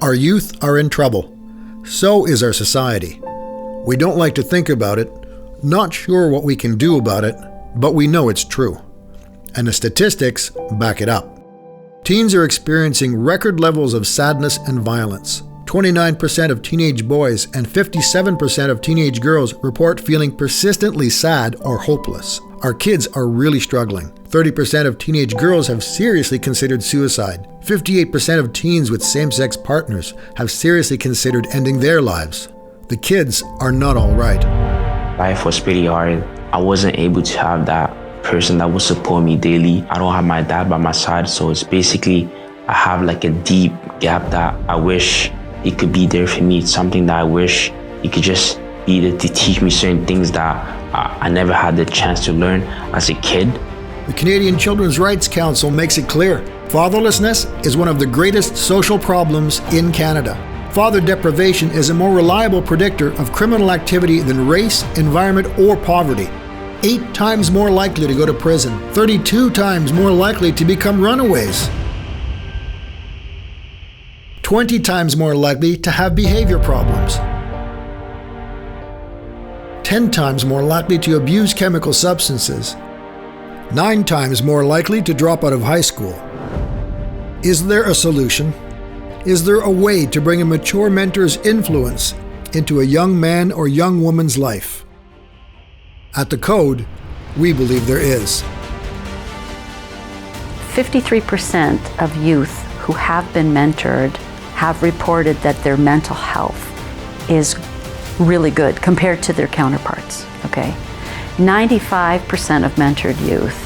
Our youth are in trouble. So is our society. We don't like to think about it, not sure what we can do about it, but we know it's true. And the statistics back it up. Teens are experiencing record levels of sadness and violence. 29% of teenage boys and 57% of teenage girls report feeling persistently sad or hopeless. Our kids are really struggling. 30% of teenage girls have seriously considered suicide. 58% of teens with same-sex partners have seriously considered ending their lives. The kids are not all right. Life was pretty hard. I wasn't able to have that person that would support me daily. I don't have my dad by my side, so it's basically I have like a deep gap that I wish he could be there for me. It's something that I wish he could just be there to teach me certain things that I never had the chance to learn as a kid. The Canadian Children's Rights Council makes it clear, fatherlessness is one of the greatest social problems in Canada. Father deprivation is a more reliable predictor of criminal activity than race, environment, or poverty. 8 times more likely to go to prison, 32 times more likely to become runaways, 20 times more likely to have behavior problems, 10 times more likely to abuse chemical substances, 9 times more likely to drop out of high school. Is there a solution? Is there a way to bring a mature mentor's influence into a young man or young woman's life? At The Code, we believe there is. 53% of youth who have been mentored have reported that their mental health is really good compared to their counterparts, okay? 95% of mentored youth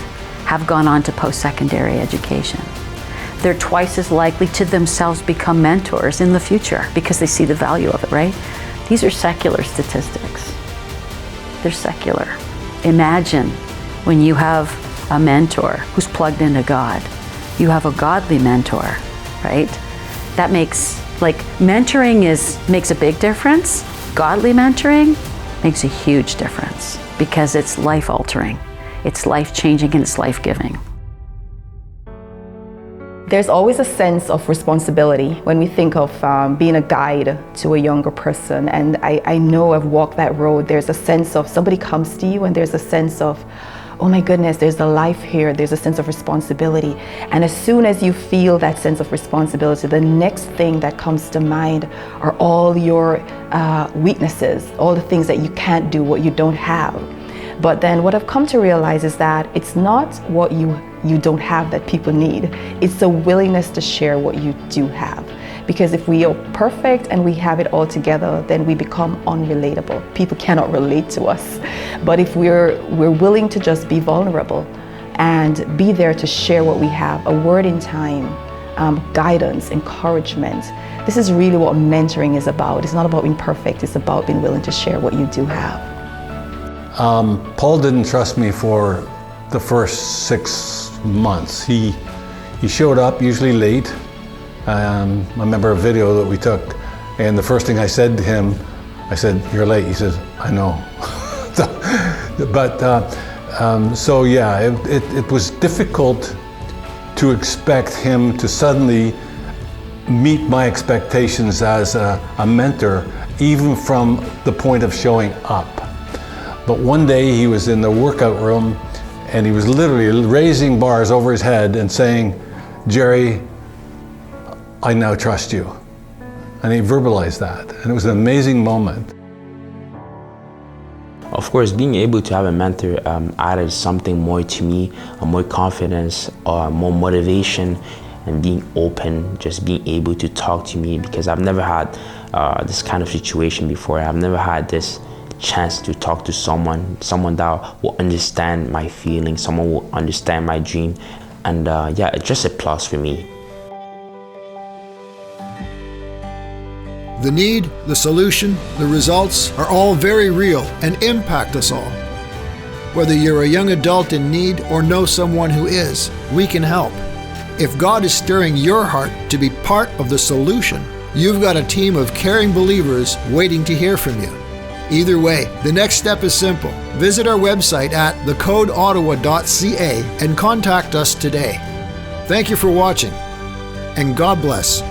have gone on to post-secondary education. They're twice as likely to themselves become mentors in the future because they see the value of it, right? These are secular statistics. They're secular. Imagine when you have a mentor who's plugged into God. You have a godly mentor, right? That makes, mentoring makes a big difference. Godly mentoring makes a huge difference because it's life-altering, it's life-changing, and it's life-giving. There's always a sense of responsibility when we think of being a guide to a younger person. And I know I've walked that road. There's a sense of somebody comes to you and there's a sense of, oh my goodness, there's a life here. There's a sense of responsibility. And as soon as you feel that sense of responsibility, the next thing that comes to mind are all your weaknesses, all the things that you can't do, what you don't have. But then what I've come to realize is that it's not what you don't have that people need. It's the willingness to share what you do have. Because if we are perfect and we have it all together, then we become unrelatable. People cannot relate to us. But if we're willing to just be vulnerable and be there to share what we have, a word in time, guidance, encouragement, this is really what mentoring is about. It's not about being perfect, it's about being willing to share what you do have. Paul didn't trust me for the first 6 months. He showed up usually late. I remember a video that we took, and the first thing I said to him, I said, "You're late." He says, "I know." So yeah, it was difficult to expect him to suddenly meet my expectations as a mentor, even from the point of showing up. But one day he was in the workout room and he was literally raising bars over his head and saying, "Jerry, I now trust you." And he verbalized that, and it was an amazing moment. Of course, being able to have a mentor added something more to me, more confidence, more motivation, and being open, just being able to talk to me, because I've never had this kind of situation before. I've never had this chance to talk to someone that will understand my feelings, someone will understand my dream, and yeah, it's just a plus for me. The need, the solution, the results are all very real and impact us all. Whether you're a young adult in need or know someone who is, we can help. If God is stirring your heart to be part of the solution, you've got a team of caring believers waiting to hear from you. Either way, the next step is simple. Visit our website at thecodeottawa.ca and contact us today. Thank you for watching, and God bless.